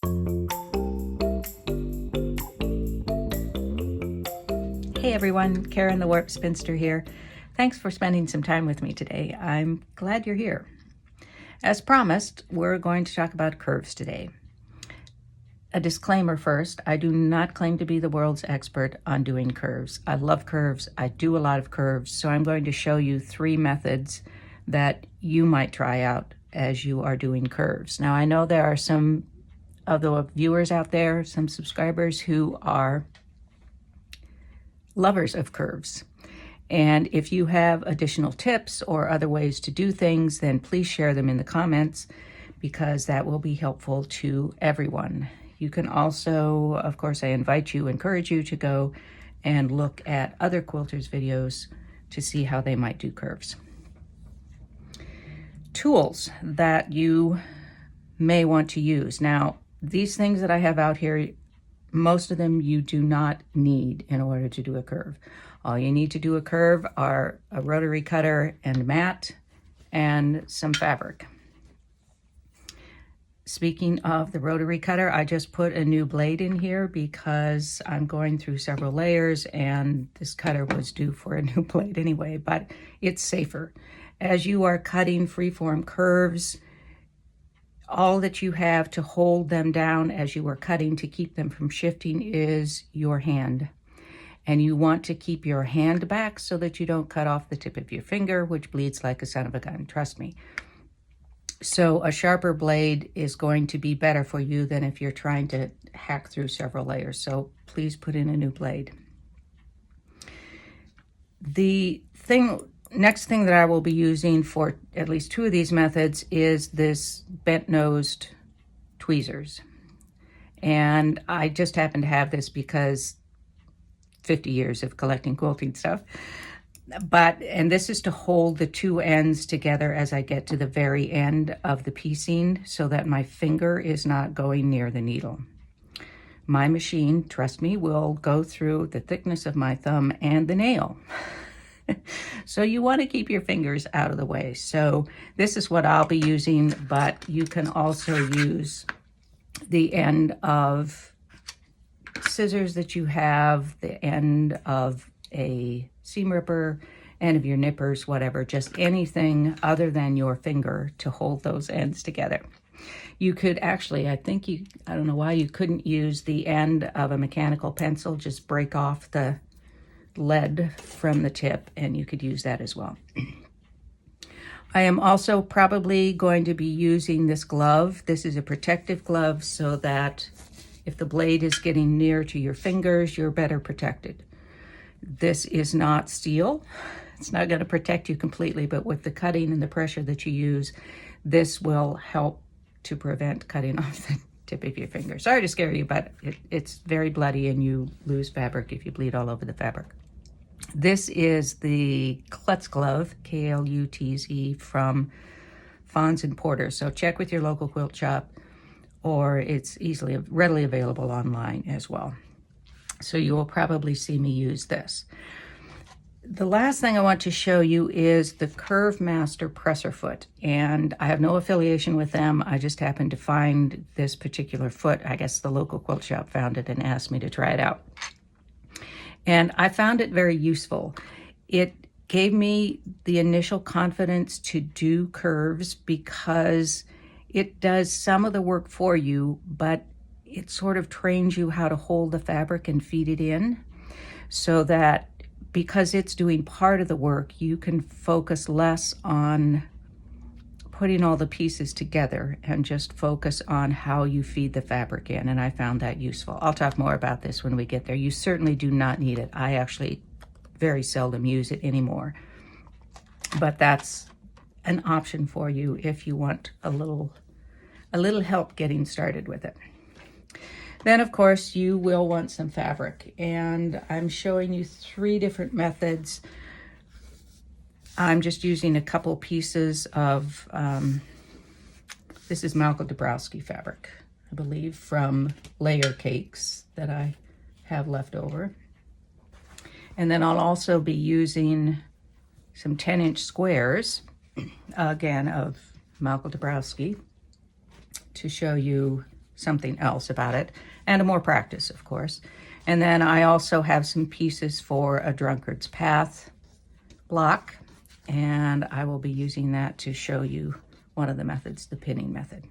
Hey everyone, Karen the Warp Spinster here. Thanks for spending some time with me today. I'm glad you're here. As promised, we're going to talk about curves today. A disclaimer first, I do not claim to be the world's expert on doing curves. I love curves, I do a lot of curves, so I'm going to show you 3 methods that you might try out as you are doing curves. Now I know there are some of the viewers out there, some subscribers who are lovers of curves. And if you have additional tips or other ways to do things, then please share them in the comments because that will be helpful to everyone. You can also, of course, I encourage you to go and look at other quilters' videos to see how they might do curves. Tools that you may want to use. Now, these things that I have out here, most of them you do not need in order to do a curve. All you need to do a curve are a rotary cutter and mat and some fabric. Speaking of the rotary cutter, I just put a new blade in here because I'm going through several layers and this cutter was due for a new blade anyway, but it's safer. As you are cutting freeform curves, all that you have to hold them down as you are cutting to keep them from shifting is your hand. And you want to keep your hand back so that you don't cut off the tip of your finger, which bleeds like a son of a gun, trust me. So a sharper blade is going to be better for you than if you're trying to hack through several layers. So please put in a new blade. The next thing that I will be using for at least 2 of these methods is this bent-nosed tweezers. And I just happen to have this because 50 years of collecting quilting stuff. And this is to hold the 2 ends together as I get to the very end of the piecing so that my finger is not going near the needle. My machine, trust me, will go through the thickness of my thumb and the nail. So you want to keep your fingers out of the way. So this is what I'll be using, but you can also use the end of scissors that you have, the end of a seam ripper, end of your nippers, whatever, just anything other than your finger to hold those ends together. You could actually, I don't know why you couldn't use the end of a mechanical pencil, just break off the lead from the tip and you could use that as well. I am also probably going to be using this glove. This is a protective glove so that if the blade is getting near to your fingers, you're better protected. This is not steel. It's not going to protect you completely, but with the cutting and the pressure that you use, this will help to prevent cutting off the tip of your finger. Sorry to scare you, but it's very bloody and you lose fabric if you bleed all over the fabric. This is the Klutz glove, K-L-U-T-Z, from Fons and Porter. So check with your local quilt shop, or it's readily available online as well. So you will probably see me use this. The last thing I want to show you is the Curve Master presser foot, and I have no affiliation with them. I just happened to find this particular foot. I guess the local quilt shop found it and asked me to try it out. And I found it very useful. It gave me the initial confidence to do curves because it does some of the work for you, but it sort of trains you how to hold the fabric and feed it in so that because it's doing part of the work, you can focus less on putting all the pieces together and just focus on how you feed the fabric in. And I found that useful. I'll talk more about this when we get there. You certainly do not need it. I actually very seldom use it anymore, but that's an option for you if you want a little help getting started with it. Then of course you will want some fabric, and I'm showing you 3 different methods. I'm just using a couple pieces of, this is Malcolm Dabrowski fabric, I believe, from layer cakes that I have left over. And then I'll also be using some 10-inch squares, again, of Malcolm Dabrowski, to show you something else about it, and more practice, of course. And then I also have some pieces for a drunkard's path block, and I will be using that to show you one of the methods, the pinning method.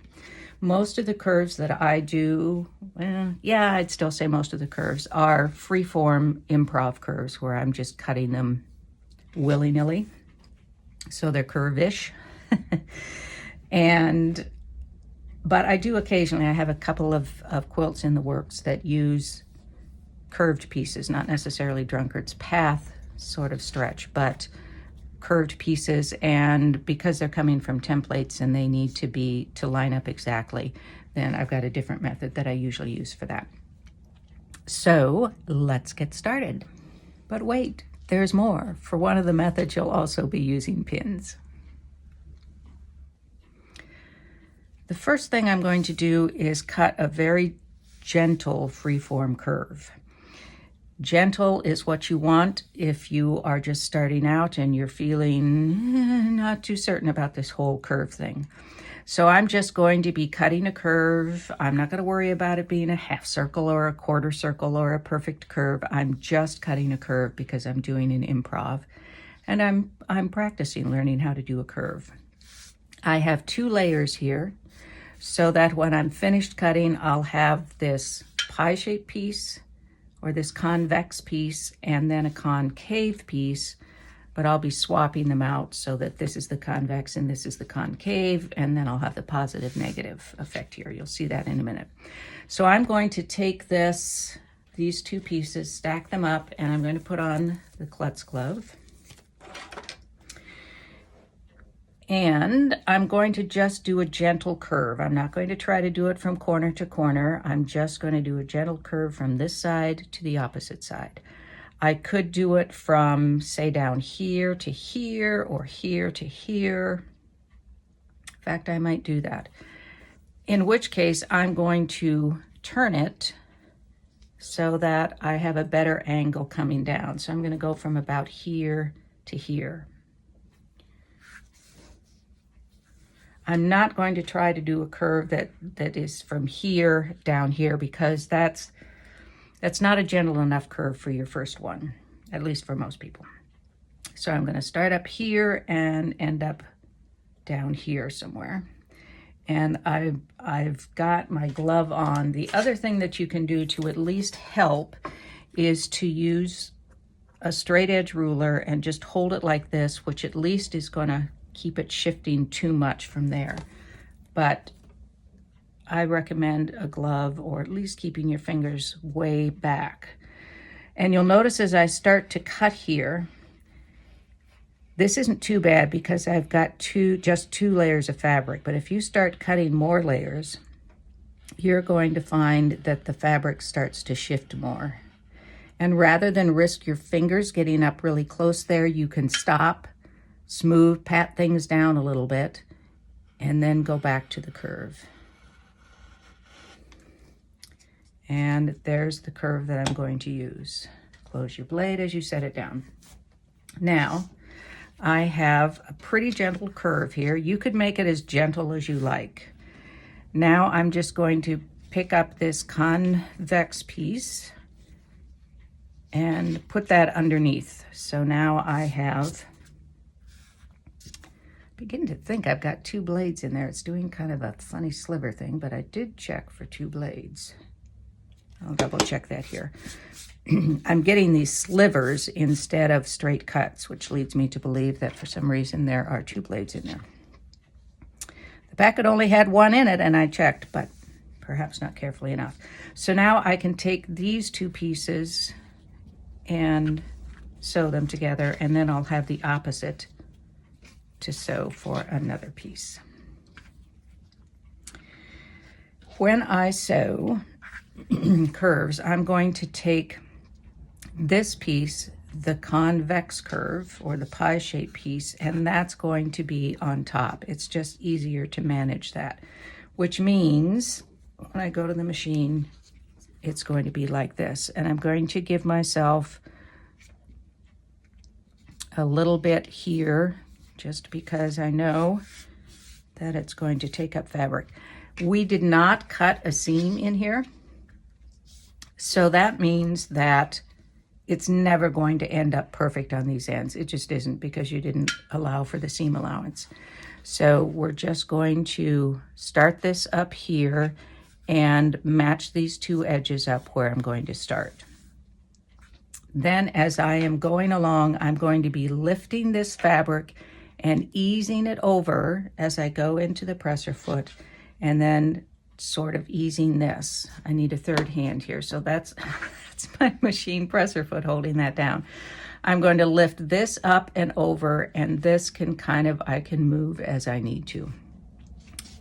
Most of the curves that I do, yeah, I'd still say most of the curves are free-form improv curves where I'm just cutting them willy-nilly. So they're curvish. But I do occasionally, I have a couple of quilts in the works that use curved pieces, not necessarily drunkard's path sort of stretch, but curved pieces, and because they're coming from templates and they need to line up exactly, then I've got a different method that I usually use for that. So let's get started. But wait, there's more. For one of the methods, you'll also be using pins. The first thing I'm going to do is cut a very gentle freeform curve. Gentle is what you want if you are just starting out and you're feeling not too certain about this whole curve thing. So I'm just going to be cutting a curve. I'm not going to worry about it being a half circle or a quarter circle or a perfect curve. I'm just cutting a curve because I'm doing an improv, and I'm practicing learning how to do a curve. I have 2 layers here so that when I'm finished cutting, I'll have this pie-shaped piece or this convex piece and then a concave piece, but I'll be swapping them out so that this is the convex and this is the concave, and then I'll have the positive negative effect here. You'll see that in a minute. So I'm going to take these 2 pieces, stack them up, and I'm going to put on the klutz glove. And I'm going to just do a gentle curve. I'm not going to try to do it from corner to corner. I'm just going to do a gentle curve from this side to the opposite side. I could do it from, say, down here to here or here to here. In fact, I might do that. In which case, I'm going to turn it so that I have a better angle coming down. So I'm going to go from about here to here. I'm not going to try to do a curve that is from here down here, because that's not a gentle enough curve for your first one, at least for most people. So I'm going to start up here and end up down here somewhere. And I've got my glove on. The other thing that you can do to at least help is to use a straight edge ruler and just hold it like this, which at least is going to keep it shifting too much from there. But I recommend a glove, or at least keeping your fingers way back. And you'll notice as I start to cut here, this isn't too bad because I've got just 2 layers of fabric. But if you start cutting more layers, you're going to find that the fabric starts to shift more. And rather than risk your fingers getting up really close there, you can stop, smooth, pat things down a little bit, and then go back to the curve. And there's the curve that I'm going to use. Close your blade as you set it down. Now, I have a pretty gentle curve here. You could make it as gentle as you like. Now I'm just going to pick up this convex piece and put that underneath. So now I have, begin to think I've got 2 blades in there. It's doing kind of a funny sliver thing, but I did check for 2 blades. I'll double check that here. I'm getting these slivers instead of straight cuts, which leads me to believe that for some reason there are 2 blades in there. The packet only had 1 in it, and I checked, but perhaps not carefully enough. So now I can take these 2 pieces and sew them together, and then I'll have the opposite to sew for another piece. When I sew curves, I'm going to take this piece, the convex curve or the pie-shaped piece, and that's going to be on top. It's just easier to manage that, which means when I go to the machine, it's going to be like this. And I'm going to give myself a little bit here just because I know that it's going to take up fabric. We did not cut a seam in here, so that means that it's never going to end up perfect on these ends. It just isn't, because you didn't allow for the seam allowance. So we're just going to start this up here and match these two edges up where I'm going to start. Then as I am going along, I'm going to be lifting this fabric and easing it over as I go into the presser foot, and then sort of easing this. I need a third hand here, so that's my machine presser foot holding that down. I'm going to lift this up and over, and this can I can move as I need to.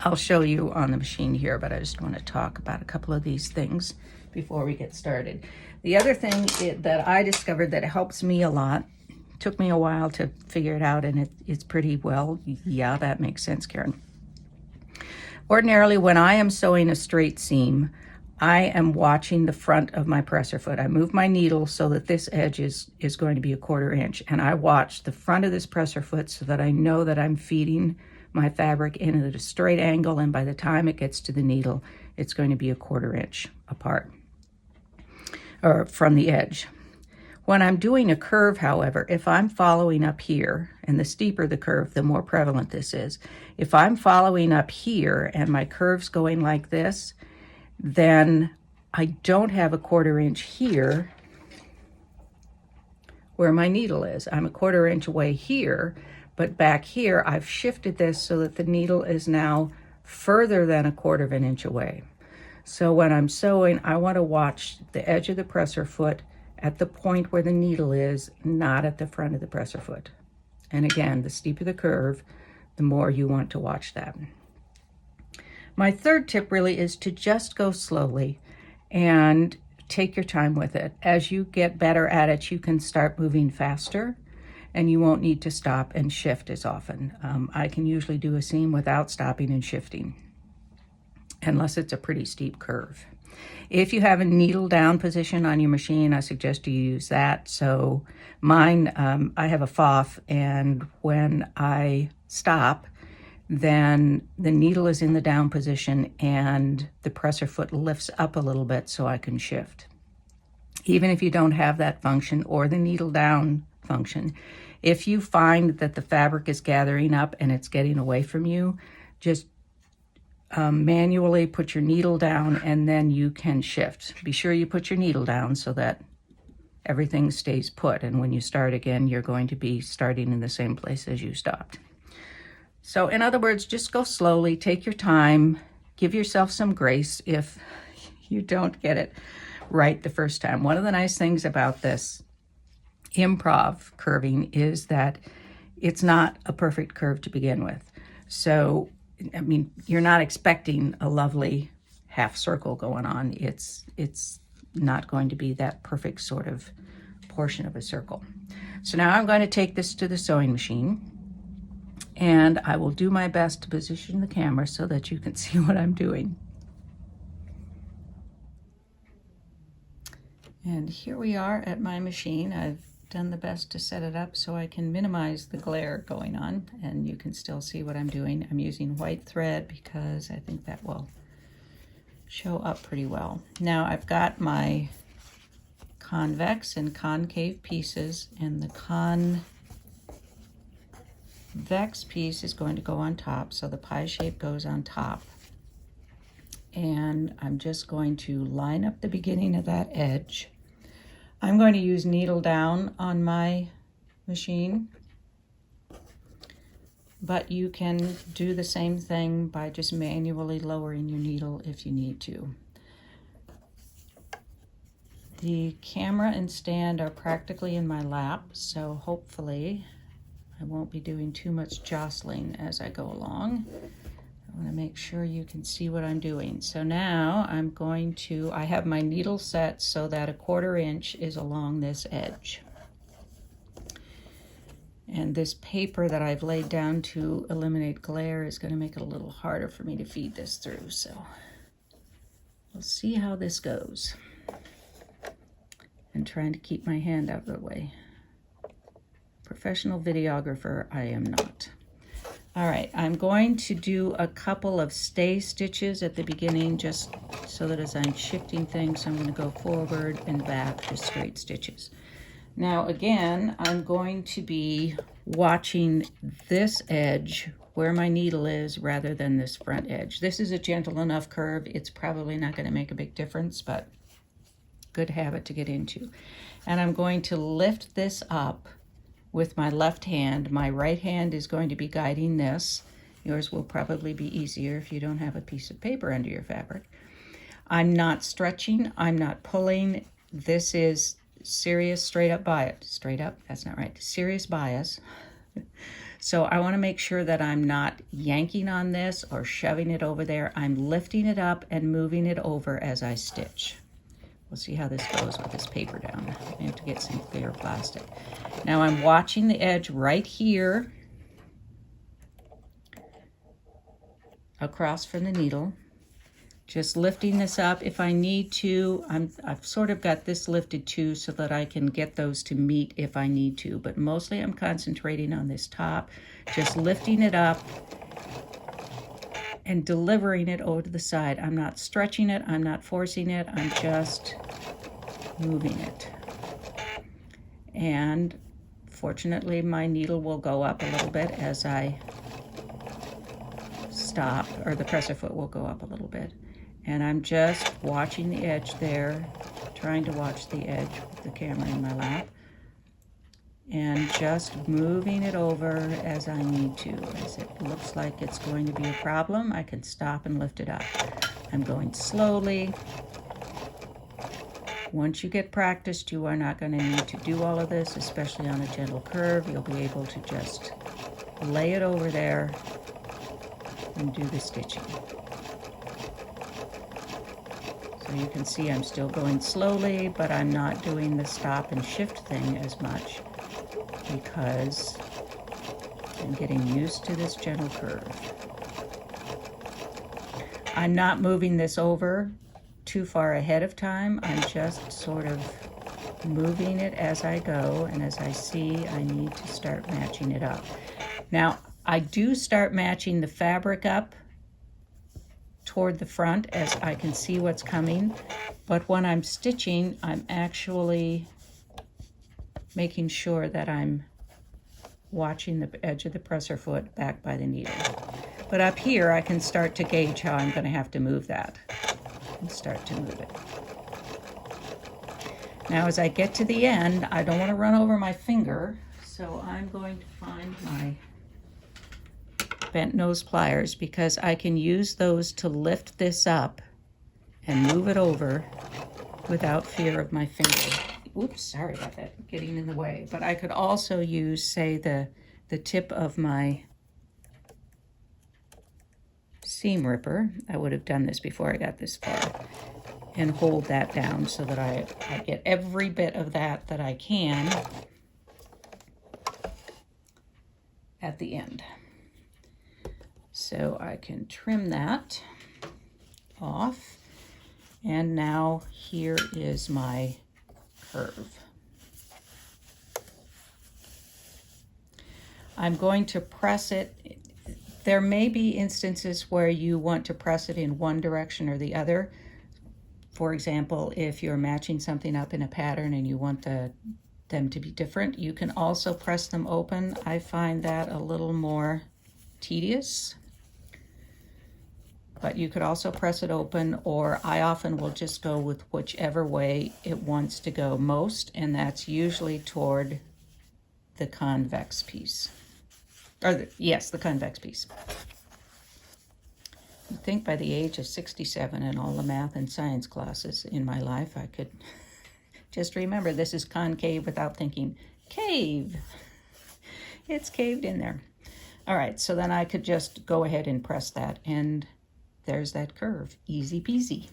I'll show you on the machine here, but I just want to talk about a couple of these things before we get started. The other thing that I discovered that helps me a lot, took me a while to figure it out, and it's pretty well, yeah, that makes sense, Karen. Ordinarily, when I am sewing a straight seam, I am watching the front of my presser foot. I move my needle so that this edge is going to be 1/4 inch, and I watch the front of this presser foot so that I know that I'm feeding my fabric in at a straight angle, and by the time it gets to the needle, it's going to be 1/4 inch apart, or from the edge. When I'm doing a curve, however, if I'm following up here, and the steeper the curve, the more prevalent this is. If I'm following up here and my curve's going like this, then I don't have 1/4 inch here where my needle is. I'm 1/4 inch away here, but back here I've shifted this so that the needle is now further than 1/4 inch away. So when I'm sewing, I want to watch the edge of the presser foot at the point where the needle is, not at the front of the presser foot. And again, the steeper the curve, the more you want to watch that. My third tip really is to just go slowly and take your time with it. As you get better at it, you can start moving faster, and you won't need to stop and shift as often. I can usually do a seam without stopping and shifting, unless it's a pretty steep curve. If you have a needle down position on your machine, I suggest you use that. So mine, I have a FOF, and when I stop, then the needle is in the down position and the presser foot lifts up a little bit so I can shift. Even if you don't have that function or the needle down function, if you find that the fabric is gathering up and it's getting away from you, just manually put your needle down, and then you can shift. Be sure you put your needle down so that everything stays put, and when you start again, you're going to be starting in the same place as you stopped. So in other words, just go slowly, take your time, give yourself some grace if you don't get it right the first time. One of the nice things about this improv curving is that it's not a perfect curve to begin with. So I mean, you're not expecting a lovely half circle going on. It's not going to be that perfect sort of portion of a circle. So now I'm going to take this to the sewing machine, and I will do my best to position the camera so that you can see what I'm doing. And here we are at my machine. I've done the best to set it up so I can minimize the glare going on, and you can still see what I'm doing. I'm using white thread because I think that will show up pretty well. Now I've got my convex and concave pieces, and the convex piece is going to go on top, so the pie shape goes on top. And I'm just going to line up the beginning of that edge. I'm going to use needle down on my machine, but you can do the same thing by just manually lowering your needle if you need to. The camera and stand are practically in my lap, so hopefully I won't be doing too much jostling as I go along. I want to make sure you can see what I'm doing. So now I'm going to, I have my needle set so that 1/4 inch is along this edge. And this paper that I've laid down to eliminate glare is going to make it a little harder for me to feed this through. So we'll see how this goes. And trying to keep my hand out of the way. Professional videographer, I am not. All right, I'm going to do a couple of stay stitches at the beginning just so that as I'm shifting things, I'm going to go forward and back to straight stitches. Now again, I'm going to be watching this edge where my needle is rather than this front edge. This is a gentle enough curve. It's probably not going to make a big difference, but good habit to get into. And I'm going to lift this up with my left hand. My right hand is going to be guiding this. Yours will probably be easier if you don't have a piece of paper under your fabric. I'm not stretching, I'm not pulling. This is serious straight up bias. Straight up, that's not right. Serious bias. So I want to make sure that I'm not yanking on this or shoving it over there. I'm lifting it up and moving it over as I stitch. We'll see how this goes with this paper down. I have to get some clear plastic. Now I'm watching the edge right here across from the needle. Just lifting this up if I need to. I've sort of got this lifted too so that I can get those to meet if I need to, but mostly I'm concentrating on this top, just lifting it up and delivering it over to the side. I'm not stretching it, I'm not forcing it, I'm just moving it. And fortunately, my needle will go up a little bit as I stop, or the presser foot will go up a little bit. And I'm just watching the edge there, trying to watch the edge with the camera in my lap, and just moving it over as I need to. As it looks like it's going to be a problem, I can stop and lift it up. I'm going slowly. Once you get practiced, you are not going to need to do all of this, especially on a gentle curve. You'll be able to just lay it over there and do the stitching. So you can see I'm still going slowly, but I'm not doing the stop and shift thing as much because I'm getting used to this gentle curve. I'm not moving this over too far ahead of time. I'm just sort of moving it as I go, and as I see I need to start matching it up. Now, I do start matching the fabric up toward the front as I can see what's coming, but when I'm stitching, I'm actually making sure that I'm watching the edge of the presser foot back by the needle. But up here, I can start to gauge how I'm going to have to move that and start to move it. Now, as I get to the end, I don't want to run over my finger, so I'm going to find my bent nose pliers because I can use those to lift this up and move it over without fear of my finger. Oops, sorry about that, getting in the way. But I could also use, say, the tip of my seam ripper. I would have done this before I got this far, and hold that down so that I get every bit of that I can at the end. So I can trim that off. And now here is my curve. I'm going to press it. There may be instances where you want to press it in one direction or the other. For example, if you're matching something up in a pattern and you want them to be different, you can also press them open. I find that a little more tedious. But you could also press it open, or I often will just go with whichever way it wants to go most, and that's usually toward the convex piece. Yes, the convex piece. I think by the age of 67 and all the math and science classes in my life, I could just remember this is concave without thinking, cave. It's caved in there. All right, so then I could just go ahead and press that, and there's that curve, easy peasy.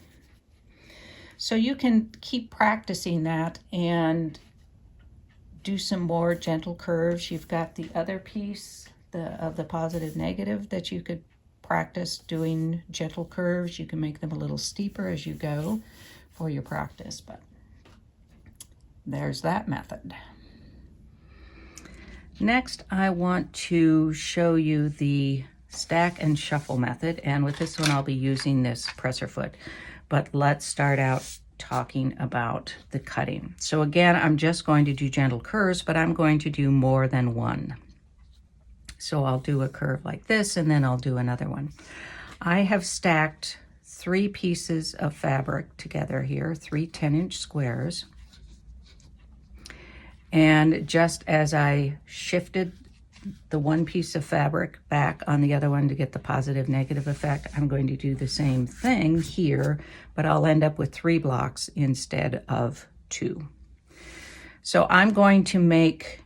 So you can keep practicing that and do some more gentle curves. You've got the other piece of the positive negative that you could practice doing gentle curves. You can make them a little steeper as you go for your practice, but there's that method. Next, I want to show you the stack and shuffle method, and with this one I'll be using this presser foot. But let's start out talking about the cutting. So again, I'm just going to do gentle curves, but I'm going to do more than one. So I'll do a curve like this, and then I'll do another one. I have stacked 3 pieces of fabric together here, 3 10-inch squares. And just as I shifted the one piece of fabric back on the other one to get the positive negative effect, I'm going to do the same thing here, but I'll end up with 3 blocks instead of 2. So I'm going to make,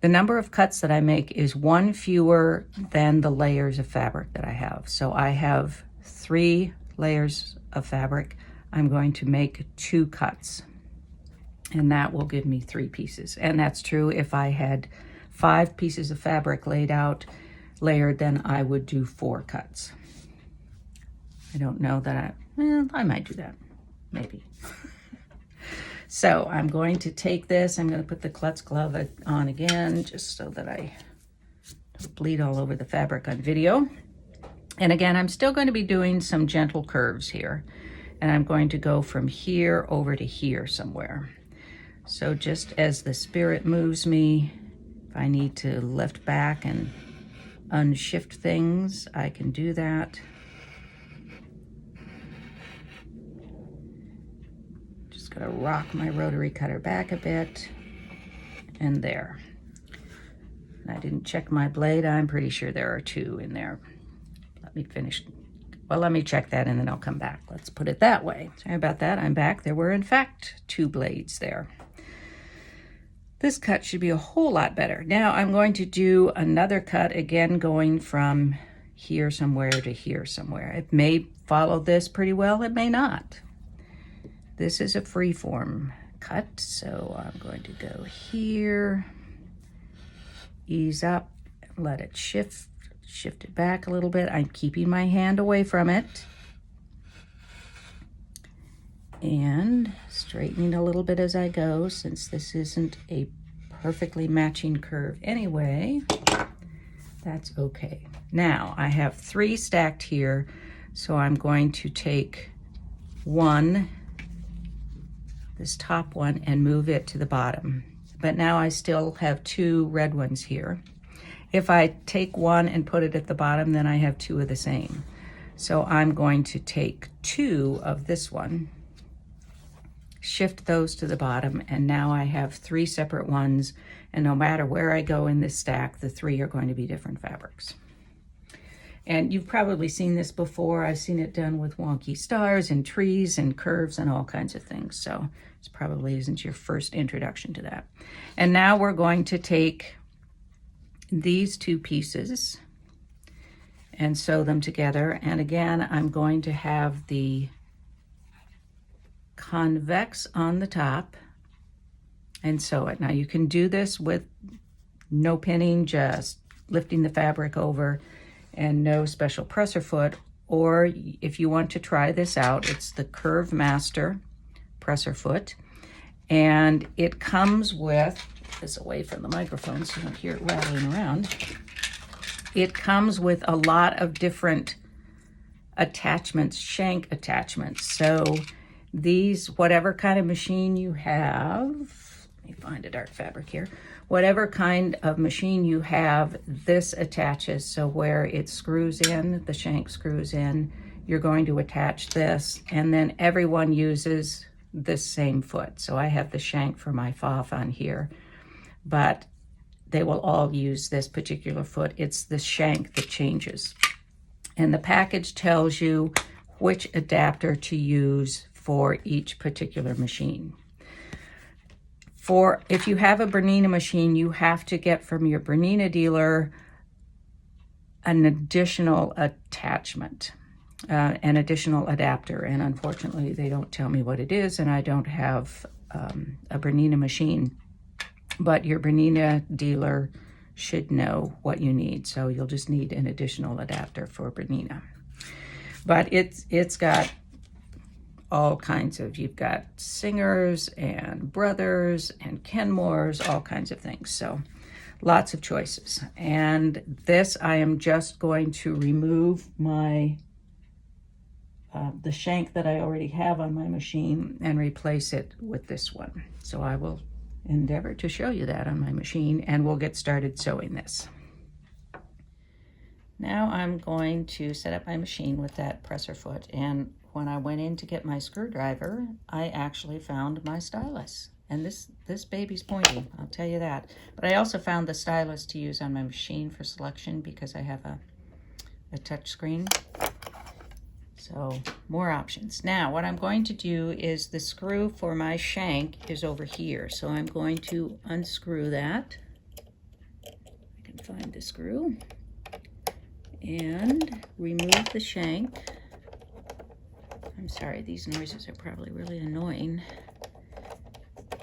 the number of cuts that I make is 1 fewer than the layers of fabric that I have. So I have 3 layers of fabric. I'm going to make 2 cuts, and that will give me 3 pieces. And that's true if I had 5 pieces of fabric layered, then I would do 4 cuts. I don't know that I might do that, maybe. So I'm going to take this, I'm going to put the klutz glove on again, just so that I don't bleed all over the fabric on video. And again, I'm still going to be doing some gentle curves here, and I'm going to go from here over to here somewhere. So just as the spirit moves me, if I need to lift back and unshift things, I can do that. Just gonna rock my rotary cutter back a bit, and there. And I didn't check my blade. I'm pretty sure there are 2 in there. Let me finish. Well, let me check that and then I'll come back. Let's put it that way. Sorry about that, I'm back. There were in fact 2 blades there. This cut should be a whole lot better. Now I'm going to do another cut, again going from here somewhere to here somewhere. It may follow this pretty well, it may not. This is a freeform cut, so I'm going to go here, ease up, let it shift it back a little bit. I'm keeping my hand away from it, and straightening a little bit as I go, since this isn't a perfectly matching curve anyway. That's okay. Now I have 3 stacked here, so I'm going to take one, this top one, and move it to the bottom. But now I still have 2 red ones here. If I take one and put it at the bottom, then I have 2 of the same. So I'm going to take 2 of this one, shift those to the bottom, and now I have 3 separate ones, and no matter where I go in this stack, the 3 are going to be different fabrics. And you've probably seen this before. I've seen it done with wonky stars and trees and curves and all kinds of things, so this probably isn't your first introduction to that. And now we're going to take these 2 pieces and sew them together, and again I'm going to have the convex on the top and sew it. Now you can do this with no pinning, just lifting the fabric over and no special presser foot, or if you want to try this out, it's the Curve Master presser foot, and it comes with this away from the microphone so you don't hear it rattling around. It comes with a lot of different attachments, shank attachments. So these, whatever kind of machine you have, let me find a dark fabric here, whatever kind of machine you have, this attaches. So where it screws in, the shank screws in, you're going to attach this, and then everyone uses this same foot. So I have the shank for my FOF on here, but they will all use this particular foot. It's the shank that changes. And the package tells you which adapter to use for each particular machine. If you have a Bernina machine, you have to get from your Bernina dealer an additional attachment, an additional adapter. And unfortunately, they don't tell me what it is, and I don't have a Bernina machine. But your Bernina dealer should know what you need. So you'll just need an additional adapter for Bernina. But it's got all kinds of, you've got Singers and Brothers and Kenmores, all kinds of things. So Lots of choices. And this, I am just going to remove my the shank that I already have on my machine and replace it with this one. So I will endeavor to show you that on my machine, and we'll get started sewing this. Now I'm going to set up my machine with that presser foot, and when I went in to get my screwdriver, I actually found my stylus. And this baby's pointy, I'll tell you that. But I also found the stylus to use on my machine for selection because I have a touch screen. So more options. Now what I'm going to do is the screw for my shank is over here. So I'm going to unscrew that. I can find the screw and remove the shank. I'm sorry, these noises are probably really annoying.